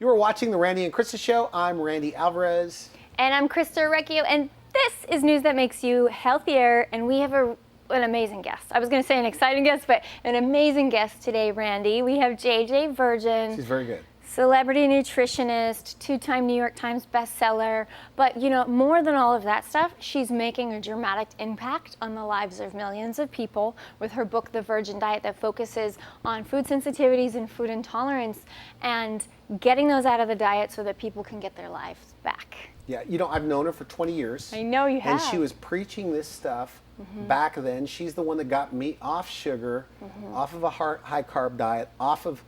You are watching the Randy and Christa Show. I'm Randy Alvarez. And I'm Christa Orecchio, and this is news that makes you healthier, and we have an amazing guest. I was going to say an exciting guest, but an amazing guest today, Randy. We have JJ Virgin. She's very good. Celebrity nutritionist, two-time New York Times bestseller. But, you know, more than all of that stuff, she's making a dramatic impact on the lives of millions of people with her book, The Virgin Diet, that focuses on food sensitivities and food intolerance and getting those out of the diet so that people can get their lives back. Yeah, you know, I've known her for 20 years. I know you have. And she was preaching this stuff back then. She's the one that got me off sugar, off of a high carb diet, off of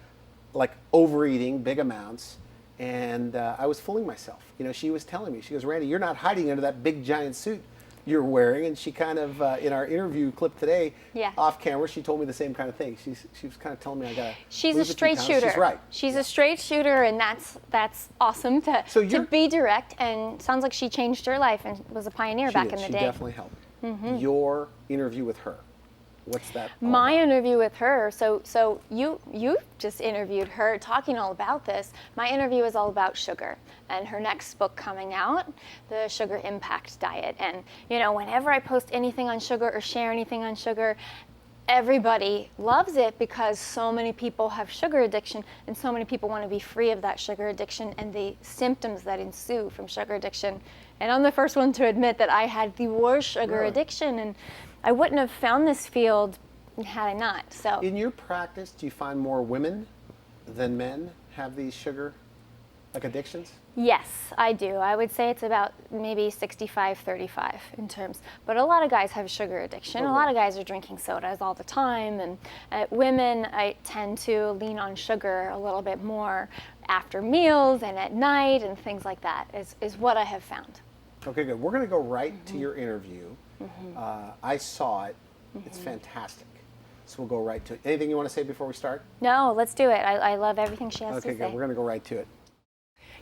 like overeating big amounts, and I was fooling myself. You know, she was telling me, she goes, Randy, you're not hiding under that big giant suit you're wearing. And she kind of, in our interview clip today, off camera, she told me the same kind of thing. She was kind of telling me I gotta She's lose a straight shooter. She's right. She's a straight shooter, and that's awesome to be direct. And sounds like she changed her life and was a pioneer back in the day. She definitely helped. Your interview with her. What's that? My interview with her, so you just interviewed her talking all about this. My interview is all about sugar and her next book coming out, The Sugar Impact Diet. And you know, whenever I post anything on sugar or share anything on sugar, everybody loves it because so many people have sugar addiction and so many people want to be free of that sugar addiction and the symptoms that ensue from sugar addiction. And I'm the first one to admit that I had the worst sugar addiction, and I wouldn't have found this field had I not. So, in your practice, do you find more women than men have these sugar addictions? Yes, I do. I would say it's about maybe 65-35 in terms. But a lot of guys have sugar addiction. A lot of guys are drinking sodas all the time. And women, I tend to lean on sugar a little bit more after meals and at night and things like that is what I have found. Okay, good. We're going to go right to your interview. I saw it. It's fantastic. So we'll go right to it. Anything you want to say before we start? No, let's do it. I love everything she has to say. Okay, good. We're going to go right to it.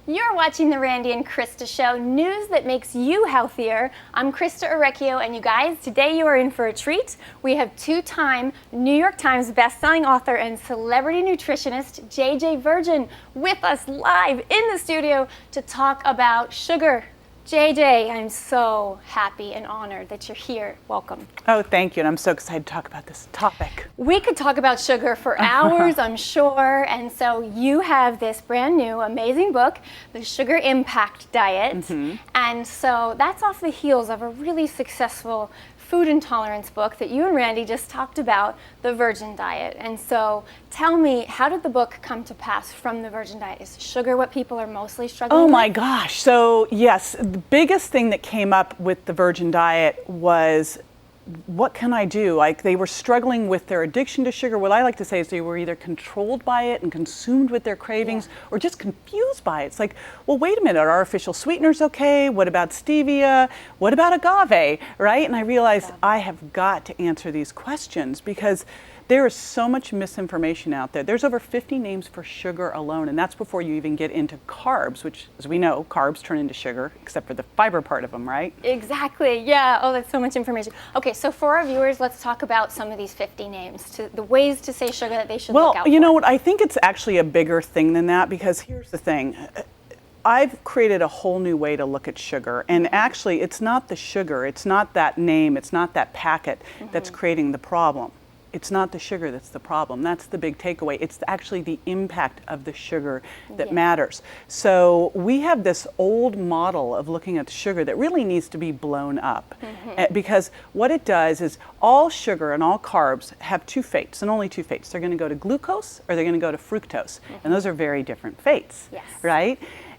You're watching the Randy and Christa Show, news that makes you healthier. I'm Christa Orecchio, and you guys, today you are in for a treat. We have two-time New York Times bestselling author and celebrity nutritionist JJ Virgin with us live in the studio to talk about sugar. JJ, I'm so happy and honored that you're here. Welcome. Oh, thank you, and I'm so excited to talk about this topic. We could talk about sugar for hours, I'm sure, and so you have this brand new, amazing book, The Sugar Impact Diet, and so that's off the heels of a really successful food intolerance book that you and Randy just talked about, The Virgin Diet. And so tell me, how did the book come to pass from The Virgin Diet? Is sugar what people are mostly struggling with? Oh my gosh. So yes, the biggest thing that came up with The Virgin Diet was, what can I do? Like, they were struggling with their addiction to sugar. What I like to say is they were either controlled by it and consumed with their cravings or just confused by it. It's like, well, wait a minute, are artificial sweeteners okay? What about stevia? What about agave, right? And I realized I have got to answer these questions because there is so much misinformation out there. There's over 50 names for sugar alone, and that's before you even get into carbs, which, as we know, carbs turn into sugar, except for the fiber part of them, right? Exactly, yeah. Oh, that's so much information. Okay, so for our viewers, let's talk about some of these 50 names, the ways to say sugar that they should look out for. Well, you know what, I think it's actually a bigger thing than that, because here's the thing. I've created a whole new way to look at sugar, and actually it's not the sugar, it's not that name, it's not that packet that's creating the problem. It's not the sugar that's the problem. That's the big takeaway. It's actually the impact of the sugar that matters. So we have this old model of looking at sugar that really needs to be blown up, because what it does is all sugar and all carbs have two fates, and only two fates. They're going to go to glucose or they're going to go to fructose, and those are very different fates, right?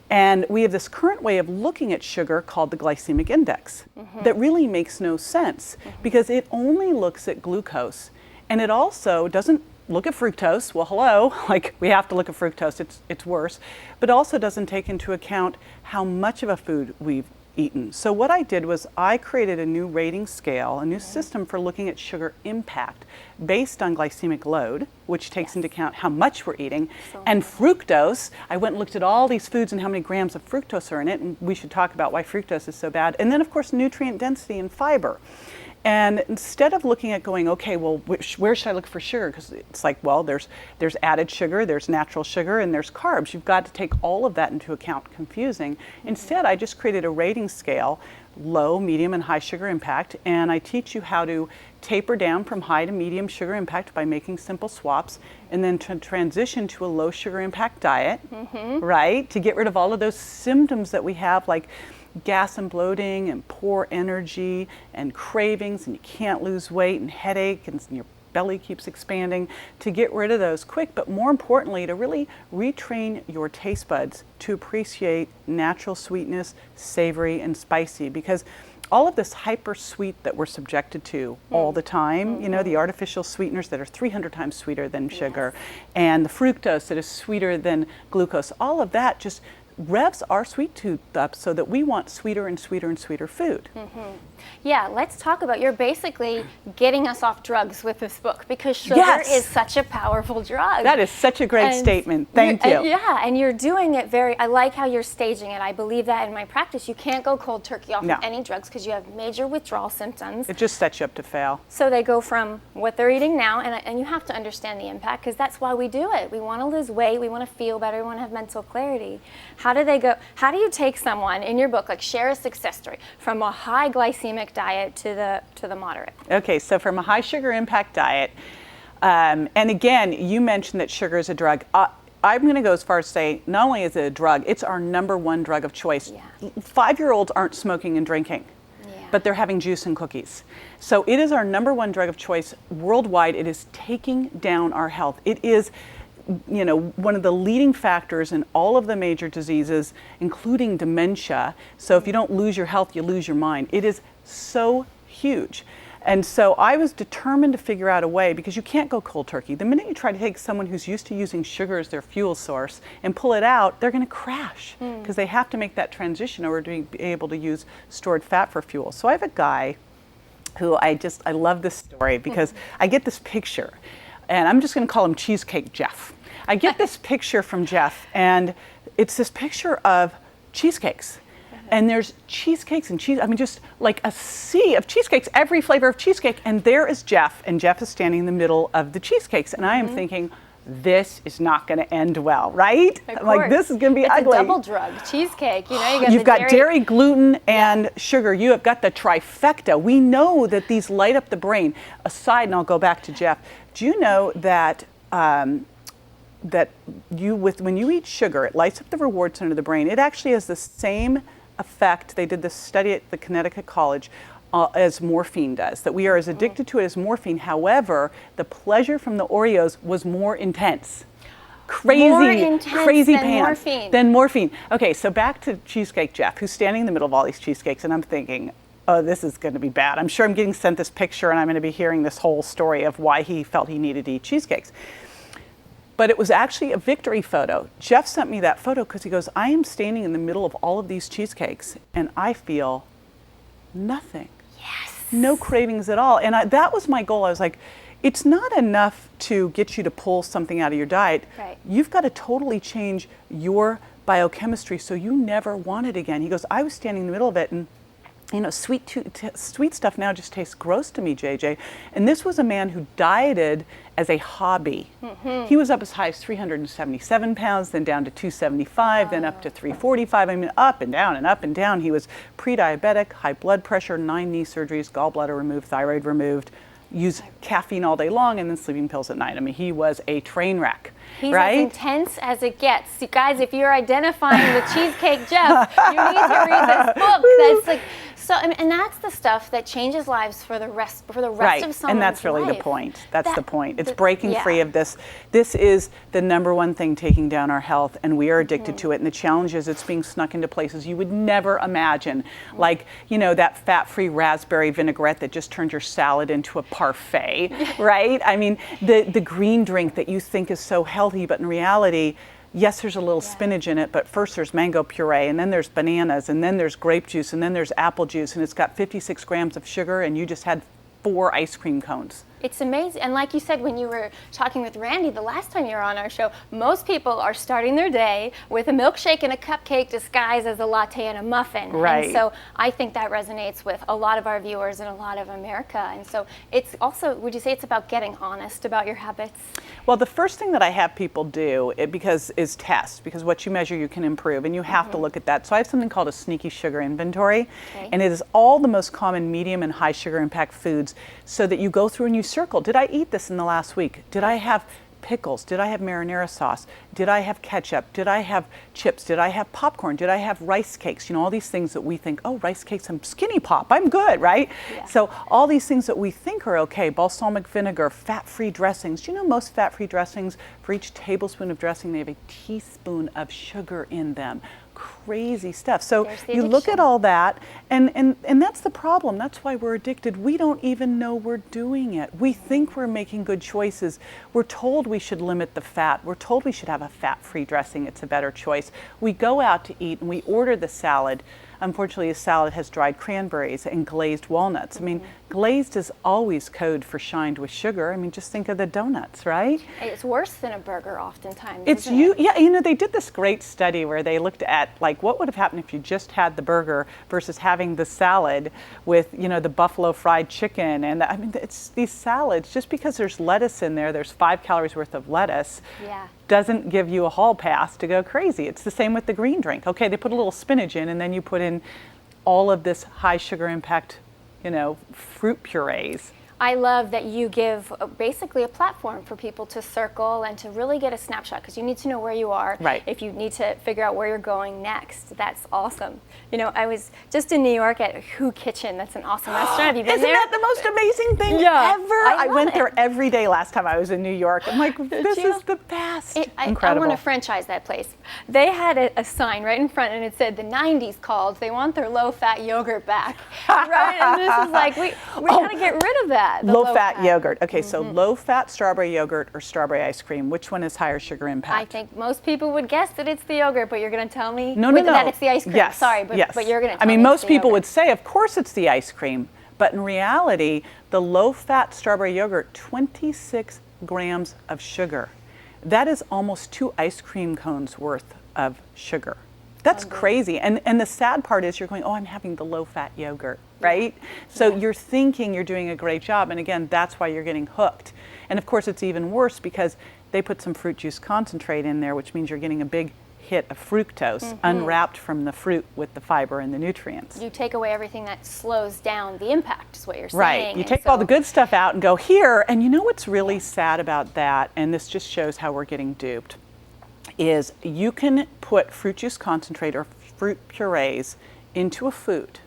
And we have this current way of looking at sugar called the glycemic index that really makes no sense because it only looks at glucose. And it also doesn't look at fructose. Well, hello, like we have to look at fructose, it's worse. But also doesn't take into account how much of a food we've eaten. So what I did was I created a new rating scale, a new system for looking at sugar impact based on glycemic load, which takes into account how much we're eating, and fructose. I went and looked at all these foods and how many grams of fructose are in it, and we should talk about why fructose is so bad. And then, of course, nutrient density and fiber. And instead of looking at going, okay, well, where should I look for sugar? Because it's like, well, there's added sugar, there's natural sugar, and there's carbs. You've got to take all of that into account. Confusing. Instead, I just created a rating scale, low, medium, and high sugar impact, and I teach you how to taper down from high to medium sugar impact by making simple swaps, and then to transition to a low sugar impact diet, right? To get rid of all of those symptoms that we have, like gas and bloating and poor energy and cravings, and you can't lose weight, and headache, and your belly keeps expanding, to get rid of those quick, but more importantly, to really retrain your taste buds to appreciate natural sweetness, savory, and spicy, because all of this hyper sweet that we're subjected to all the time, you know, the artificial sweeteners that are 300 times sweeter than sugar, and the fructose that is sweeter than glucose, all of that just revs our sweet tooth up so that we want sweeter and sweeter and sweeter food. Yeah, let's talk about, you're basically getting us off drugs with this book, because sugar is such a powerful drug. That is such a great statement. Thank you. Yeah, and you're doing it I like how you're staging it. I believe that in my practice. You can't go cold turkey off of any drugs because you have major withdrawal symptoms. It just sets you up to fail. So they go from what they're eating now, and you have to understand the impact, because that's why we do it. We want to lose weight, we want to feel better, we want to have mental clarity. How do you take someone in your book, like share a success story, from a high glycemic diet to the moderate? Okay, so from a high sugar impact diet, and again, you mentioned that sugar is a drug. I'm going to go as far as say, not only is it a drug, it's our #1 drug of choice. 5-year-olds aren't smoking and drinking, but they're having juice and cookies. So it is our #1 drug of choice worldwide. It is taking down our health. It is, you know, one of the leading factors in all of the major diseases, including dementia. So if you don't lose your health, you lose your mind. It is so huge. And so I was determined to figure out a way, because you can't go cold turkey. The minute you try to take someone who's used to using sugar as their fuel source and pull it out, they're going to crash, because they have to make that transition in order to be able to use stored fat for fuel. So I have a guy who I love this story, because I get this picture, and I'm just going to call him Cheesecake Jeff. I get this picture from Jeff, and it's this picture of cheesecakes. And there's cheesecakes and cheese, I mean, just like a sea of cheesecakes, every flavor of cheesecake. And there is Jeff, and Jeff is standing in the middle of the cheesecakes. And I am thinking, this is not going to end well, right? Like, this is going to be ugly. It's a double drug, cheesecake. You know, you've got dairy, gluten, and sugar. You have got the trifecta. We know that these light up the brain. Aside, and I'll go back to Jeff. Do you know that when you eat sugar, it lights up the reward center of the brain? It actually has the same effect. They did this study at the Connecticut College as morphine does, that we are as addicted to it as morphine. However, the pleasure from the Oreos was more intense. Crazy pants than morphine. Okay, so back to Cheesecake Jeff, who's standing in the middle of all these cheesecakes, and I'm thinking, oh, this is going to be bad. I'm sure I'm getting sent this picture, and I'm going to be hearing this whole story of why he felt he needed to eat cheesecakes. But it was actually a victory photo. Jeff sent me that photo because he goes, I am standing in the middle of all of these cheesecakes, and I feel nothing. Yes. No cravings at all. And that was my goal. I was like, it's not enough to get you to pull something out of your diet. Right. You've got to totally change your biochemistry so you never want it again. He goes, I was standing in the middle of it, and you know, sweet stuff now just tastes gross to me, JJ. And this was a man who dieted as a hobby. He was up as high as 377 pounds, then down to 275, then up to 345. I mean, up and down and up and down. He was pre-diabetic, high blood pressure, 9 knee surgeries, gallbladder removed, thyroid removed, used caffeine all day long, and then sleeping pills at night. I mean, he was a train wreck. He's right? as intense as it gets. You guys, if you're identifying the Cheesecake Jeff, you need to read this book. That's like, so, and that's the stuff that changes lives for the rest of someone's life. And that's really the point. That's the point. It's breaking free of this. This is the #1 thing taking down our health, and we are addicted to it. And the challenge is it's being snuck into places you would never imagine. Like, you know, that fat-free raspberry vinaigrette that just turns your salad into a parfait, right? I mean, the green drink that you think is so healthy, but in reality, yes, there's a little spinach in it, but first there's mango puree, and then there's bananas, and then there's grape juice, and then there's apple juice, and it's got 56 grams of sugar, and you just had 4 ice cream cones. It's amazing. And like you said, when you were talking with Randy the last time you were on our show, most people are starting their day with a milkshake and a cupcake disguised as a latte and a muffin. Right. And so I think that resonates with a lot of our viewers and a lot of America. And so it's also, would you say it's about getting honest about your habits? Well, the first thing that I have people do is test, because what you measure you can improve, and you have to look at that. So I have something called a sneaky sugar inventory, and it is all the most common medium and high sugar impact foods, so that you go through and you circle. Did I eat this in the last week? Did I have pickles? Did I have marinara sauce? Did I have ketchup? Did I have chips? Did I have popcorn? Did I have rice cakes? You know, all these things that we think, oh, rice cakes, I'm skinny pop, I'm good, right? Yeah. So all these things that we think are okay, balsamic vinegar, fat-free dressings. Do you know most fat-free dressings, for each tablespoon of dressing, they have a teaspoon of sugar in them? Crazy stuff. So you look at all that, and that's the problem. That's why we're addicted. We don't even know we're doing it. We think we're making good choices. We're told we should limit the fat. We're told we should have a fat-free dressing. It's a better choice. We go out to eat and we order the salad. Unfortunately, a salad has dried cranberries and glazed walnuts. I mean, glazed is always code for shined with sugar. I mean, just think of the donuts, right? It's worse than a burger oftentimes. Yeah, you know, they did this great study where they looked at like what would have happened if you just had the burger versus having the salad with, you know, the buffalo fried chicken. And I mean, it's these salads, just because there's lettuce in there, there's 5 calories worth of lettuce. Yeah. Doesn't give you a hall pass to go crazy. It's the same with the green drink. Okay, they put a little spinach in, and then you put in all of this high sugar impact, you know, fruit purees. I love that you give basically a platform for people to circle and to really get a snapshot, because you need to know where you are. Right. If you need to figure out where you're going next, that's awesome. You know, I was just in New York at Whoo Kitchen. That's an awesome restaurant. Have you been Isn't there? that the most amazing thing ever? I went there every day last time I was in New York. I'm like, this is the best. Incredible. I want to franchise that place. They had a sign right in front, and it said, the 90s called. They want their low-fat yogurt back. Right? And this is like, we got to get rid of that. Low-fat yogurt. Okay, so low-fat strawberry yogurt or strawberry ice cream, which one is higher sugar impact? I think most people would guess that it's the yogurt, but you're going to tell me no. that it's the ice cream. Yes. Sorry, but you're going to tell me. I mean, most it's the people yogurt. would say, of course it's the ice cream, but in reality, the low-fat strawberry yogurt, 26 grams of sugar. That is almost 2 ice cream cones worth of sugar. That's crazy. And the sad part is you're going, oh, I'm having the low-fat yogurt, right? So you're thinking you're doing a great job. And again, that's why you're getting hooked. And of course, it's even worse because they put some fruit juice concentrate in there, which means you're getting a big hit of fructose unwrapped from the fruit with the fiber and the nutrients. You take away everything that slows down the impact, is what you're saying. Right. You take all the good stuff out and go here. And you know what's really sad about that, and this just shows how we're getting duped, is you can put fruit juice concentrate or fruit purees into a food,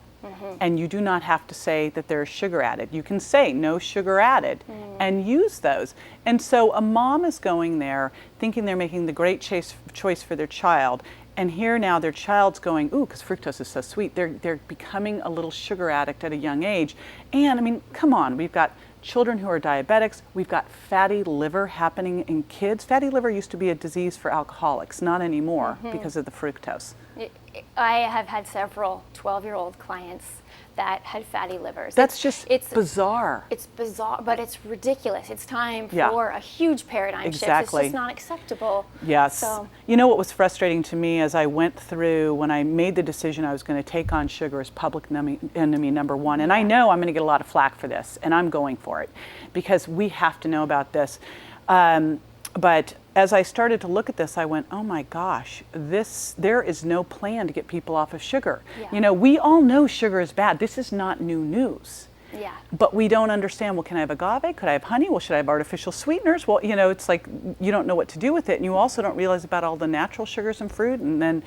and you do not have to say that there's sugar added. You can say no sugar added and use those. And so a mom is going there thinking they're making the great choice for their child, and here now their child's going, ooh, because fructose is so sweet, they're becoming a little sugar addict at a young age. And I mean, come on, we've got children who are diabetics, we've got fatty liver happening in kids. Fatty liver used to be a disease for alcoholics, not anymore because of the fructose. I have had several 12-year-old clients that had fatty livers. It's bizarre. It's bizarre, but it's ridiculous. It's time for a huge paradigm shift. It's just not acceptable. Yes. So, you know what was frustrating to me as I went through, when I made the decision I was going to take on sugar as public enemy number one, and I know I'm going to get a lot of flack for this, and I'm going for it, because we have to know about this. But as I started to look at this, I went, oh my gosh, there is no plan to get people off of sugar. Yeah. You know, we all know sugar is bad. This is not new news. Yeah. But we don't understand, well, can I have agave? Could I have honey? Well, should I have artificial sweeteners? Well, you know, it's like you don't know what to do with it. And you also don't realize about all the natural sugars in fruit and then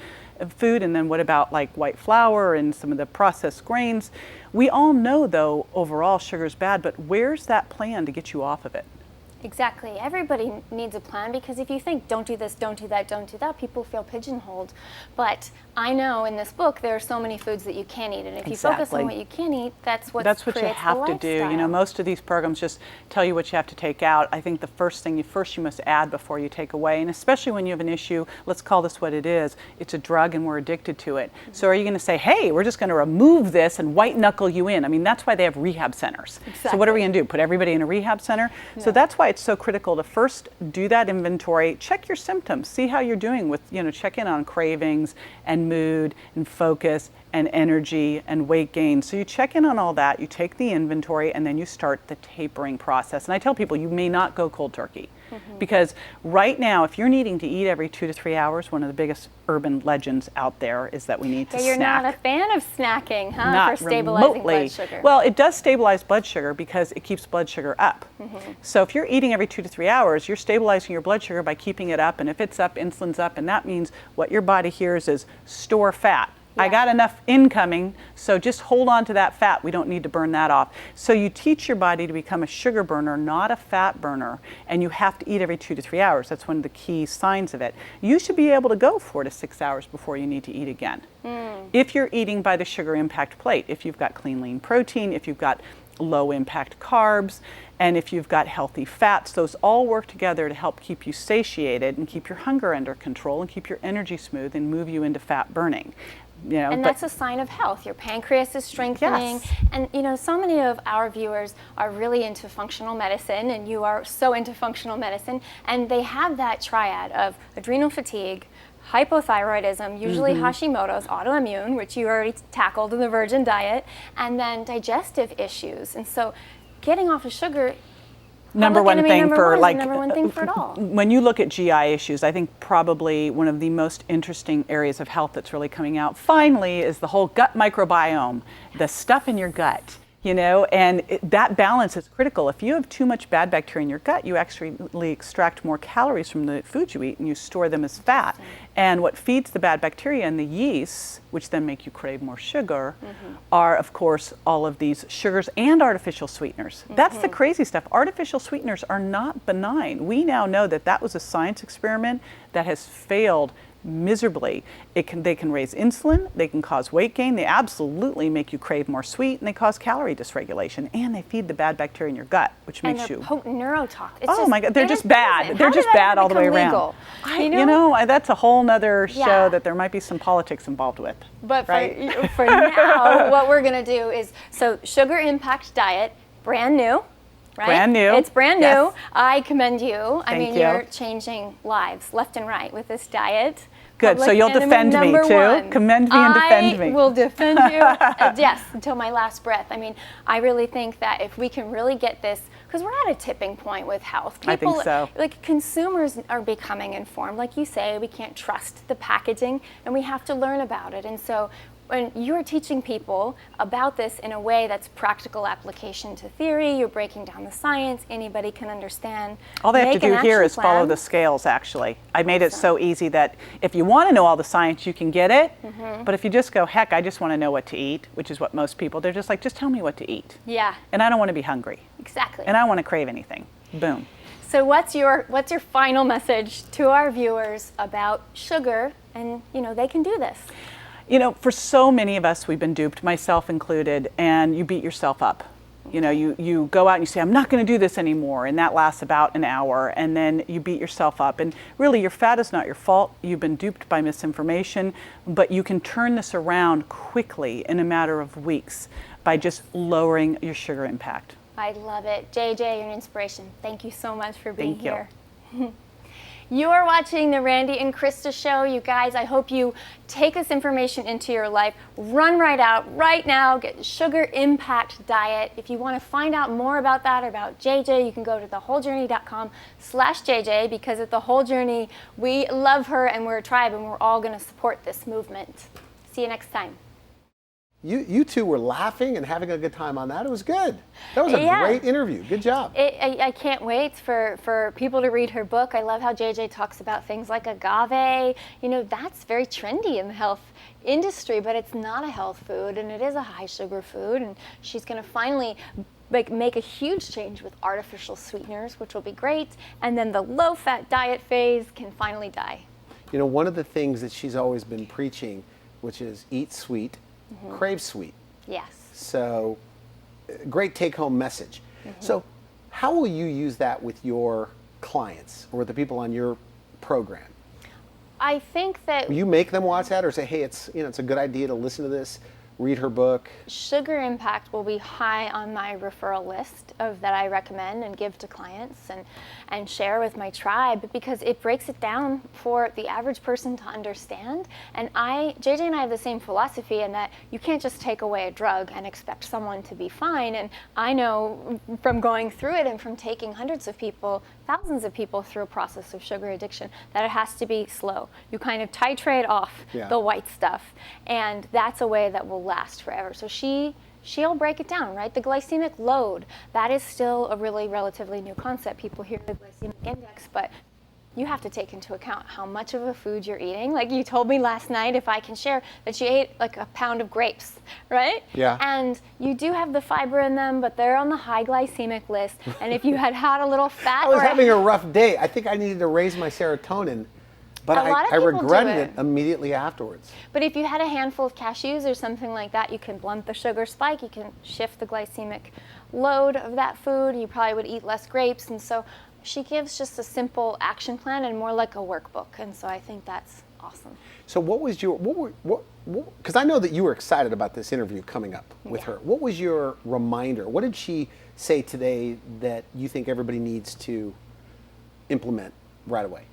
food. And then what about like white flour and some of the processed grains? We all know, though, overall sugar is bad. But where's that plan to get you off of it? Exactly. Everybody needs a plan, because if you think, don't do this, don't do that, don't do that, people feel pigeonholed. But I know in this book there are so many foods that you can eat, and if you focus on what you can eat, that's what you have to do. You know, most of these programs just tell you what you have to take out. I think the first thing you must add before you take away, and especially when you have an issue, let's call this what it is. It's a drug and we're addicted to it. So are you going to say, hey, we're just going to remove this and white knuckle you in? I mean, that's why they have rehab centers. Exactly. So what are we going to do? Put everybody in a rehab center? No. So that's why it's so critical to first do that inventory, check your symptoms, see how you're doing with, check in on cravings and mood and focus and energy and weight gain. So you check in on all that, you take the inventory, and then you start the tapering process. And I tell people, you may not go cold turkey. Because right now, if you're needing to eat every 2 to 3 hours, one of the biggest urban legends out there is that we need to snack. You're not a fan of snacking, huh? Not for stabilizing remotely. blood sugar. Well, it does stabilize blood sugar because it keeps blood sugar up. So if you're eating every 2 to 3 hours, you're stabilizing your blood sugar by keeping it up. And if it's up, insulin's up, and that means what your body hears is store fat. Yeah. I got enough incoming, so just hold on to that fat. We don't need to burn that off. So you teach your body to become a sugar burner, not a fat burner, and you have to eat every 2 to 3 hours. That's one of the key signs of it. You should be able to go 4 to 6 hours before you need to eat again. If you're eating by the sugar impact plate, if you've got clean, lean protein, if you've got low impact carbs, and if you've got healthy fats, those all work together to help keep you satiated and keep your hunger under control and keep your energy smooth and move you into fat burning. And that's a sign of health. Your pancreas is strengthening. Yes. And so many of our viewers are really into functional medicine, and you are so into functional medicine, and they have that triad of adrenal fatigue, hypothyroidism, usually Hashimoto's, autoimmune, which you already tackled in the Virgin diet, and then digestive issues. And so getting off of sugar, number one thing for it all. When you look at GI issues, I think probably one of the most interesting areas of health that's really coming out finally is the whole gut microbiome, the stuff in your gut. And that balance is critical. If you have too much bad bacteria in your gut, you actually extract more calories from the foods you eat and you store them as fat. And what feeds the bad bacteria and the yeasts, which then make you crave more sugar, are, of course, all of these sugars and artificial sweeteners. That's the crazy stuff. Artificial sweeteners are not benign. We now know that that was a science experiment that has failed miserably. They can raise insulin, they can cause weight gain, they absolutely make you crave more sweet, and they cause calorie dysregulation, and they feed the bad bacteria in your gut, which makes you potent neurotoxins. Oh my God, they're just bad. They're just bad all the way around. That's a whole nother show that there might be some politics involved with. But for now, what we're going to do is, so Sugar Impact Diet, brand new. Right? Brand new. It's brand new. Yes. I commend you. Thank you. You're changing lives left and right with this diet. Good, so you'll defend me too? Commend me and defend me. I will defend you, yes, until my last breath. I really think that if we can really get this, because we're at a tipping point with health. I think so. Consumers are becoming informed. Like you say, we can't trust the packaging, and we have to learn about it. And so when you're teaching people about this in a way that's practical application to theory, you're breaking down the science, anybody can understand. All they have to do here is follow the scales, actually. I made it so easy that if you want to know all the science, you can get it. But if you just go, heck, I just want to know what to eat, which is what most people, they're just like, just tell me what to eat. Yeah. And I don't want to be hungry. Exactly. And I want to crave anything. Boom. So what's your final message to our viewers about sugar, and they can do this? For so many of us, we've been duped, myself included, and you beat yourself up. You go out and you say, I'm not going to do this anymore, and that lasts about an hour, and then you beat yourself up. And really, your fat is not your fault. You've been duped by misinformation, but you can turn this around quickly in a matter of weeks by just lowering your sugar impact. I love it. JJ, you're an inspiration. Thank you so much for being here. Thank you. You are watching the Randy and Christa show. You guys, I hope you take this information into your life. Run right out right now. Get Sugar Impact Diet. If you want to find out more about that or about JJ, you can go to thewholejourney.com/JJ, because at The Whole Journey, we love her and we're a tribe and we're all going to support this movement. See you next time. You two were laughing and having a good time on that. It was good. That was a great interview. Good job. I can't wait for people to read her book. I love how JJ talks about things like agave. That's very trendy in the health industry, but it's not a health food, and it is a high sugar food, and she's going to finally like make a huge change with artificial sweeteners, which will be great, and then the low-fat diet phase can finally die. You know, one of the things that she's always been preaching, which is eat sweet, crave sweet. Yes. So, great take-home message. So, how will you use that with your clients or with the people on your program? I think that Will you make them watch that, or say, "Hey, it's it's a good idea to listen to this, read her book"? sugar impact will be high on my referral list of that I recommend and give to clients and share with my tribe, because it breaks it down for the average person to understand. And JJ and I have the same philosophy in that you can't just take away a drug and expect someone to be fine. And I know from going through it and from taking hundreds of people, thousands of people through a process of sugar addiction, that it has to be slow. You kind of titrate off the white stuff, and that's a way that will last forever. So she'll break it down, right? The glycemic load, that is still a really relatively new concept. People hear the glycemic index, but you have to take into account how much of a food you're eating. Like you told me last night, if I can share, that you ate like a pound of grapes, right? Yeah. And you do have the fiber in them, but they're on the high glycemic list. And if you had a little fat, I was having a rough day. I think I needed to raise my serotonin, but A lot of I people do regretted it. it immediately afterwards. But if you had a handful of cashews or something like that, you can blunt the sugar spike, you can shift the glycemic load of that food, you probably would eat less grapes. And so she gives just a simple action plan and more like a workbook. And so I think that's awesome. So what was your, because I know that you were excited about this interview coming up with her. What was your reminder? What did she say today that you think everybody needs to implement right away?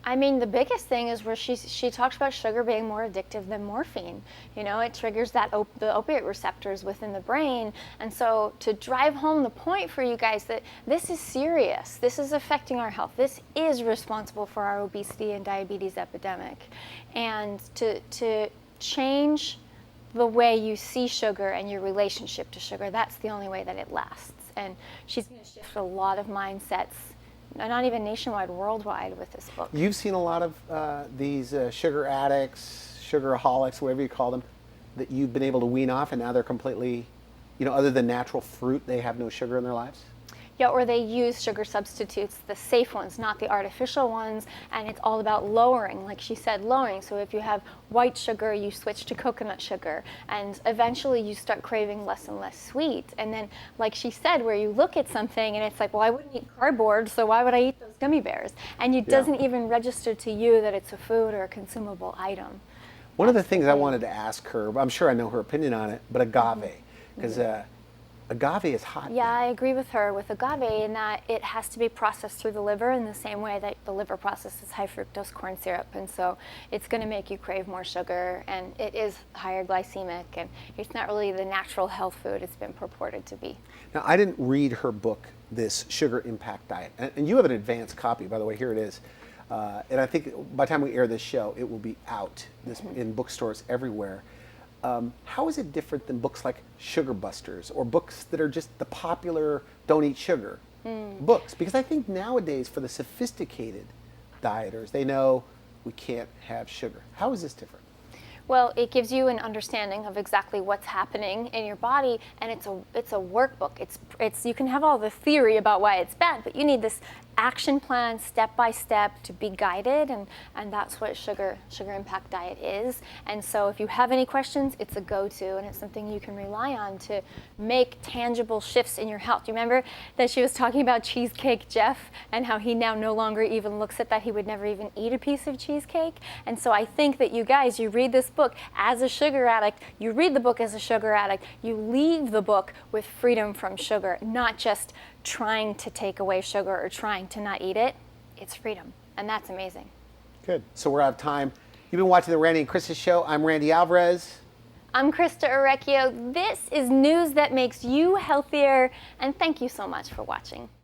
I mean, the biggest thing is where she talks about sugar being more addictive than morphine. You know, it triggers the opiate receptors within the brain. And so to drive home the point for you guys that this is serious, this is affecting our health, this is responsible for our obesity and diabetes epidemic. And to change the way you see sugar and your relationship to sugar, that's the only way that it lasts. And she's going to shift a lot of mindsets, not even nationwide, worldwide, with this book. You've seen a lot of these sugar addicts, sugaraholics, whatever you call them, that you've been able to wean off, and now they're completely, other than natural fruit, they have no sugar in their lives? Yeah, or they use sugar substitutes, the safe ones, not the artificial ones, and it's all about lowering, like she said, lowering. So if you have white sugar, you switch to coconut sugar, and eventually you start craving less and less sweet. And then, like she said, where you look at something and it's like, well, I wouldn't eat cardboard, so why would I eat those gummy bears? And it doesn't even register to you that it's a food or a consumable item. One of the things I wanted to ask her, I'm sure I know her opinion on it, but agave, because agave is hot. Yeah, I agree with her with agave in that it has to be processed through the liver in the same way that the liver processes high fructose corn syrup. And so it's going to make you crave more sugar, and it is higher glycemic, and it's not really the natural health food it's been purported to be. Now, I didn't read her book, this Sugar Impact Diet. And you have an advanced copy, by the way, here it is. And I think by the time we air this show, it will be out in bookstores everywhere. How is it different than books like Sugar Busters or books that are just the popular don't eat sugar books? Because I think nowadays for the sophisticated dieters, they know we can't have sugar. How is this different? Well, it gives you an understanding of exactly what's happening in your body, and it's a workbook. It's you can have all the theory about why it's bad, but you need this action plan, step by step, to be guided, and that's what Sugar Impact Diet is. And so if you have any questions, it's a go-to, and it's something you can rely on to make tangible shifts in your health. Do you remember that she was talking about Cheesecake Jeff and how he now no longer even looks at that? He would never even eat a piece of cheesecake. And so I think that you guys, you read this book as a sugar addict, you read the book as a sugar addict, you leave the book with freedom from sugar, not just trying to take away sugar or trying to not eat it. It's freedom, and that's amazing. Good. So we're out of time. You've been watching the Randy and Christa Show. I'm Randy Alvarez. I'm Christa Orecchio. This is news that makes you healthier, and thank you so much for watching.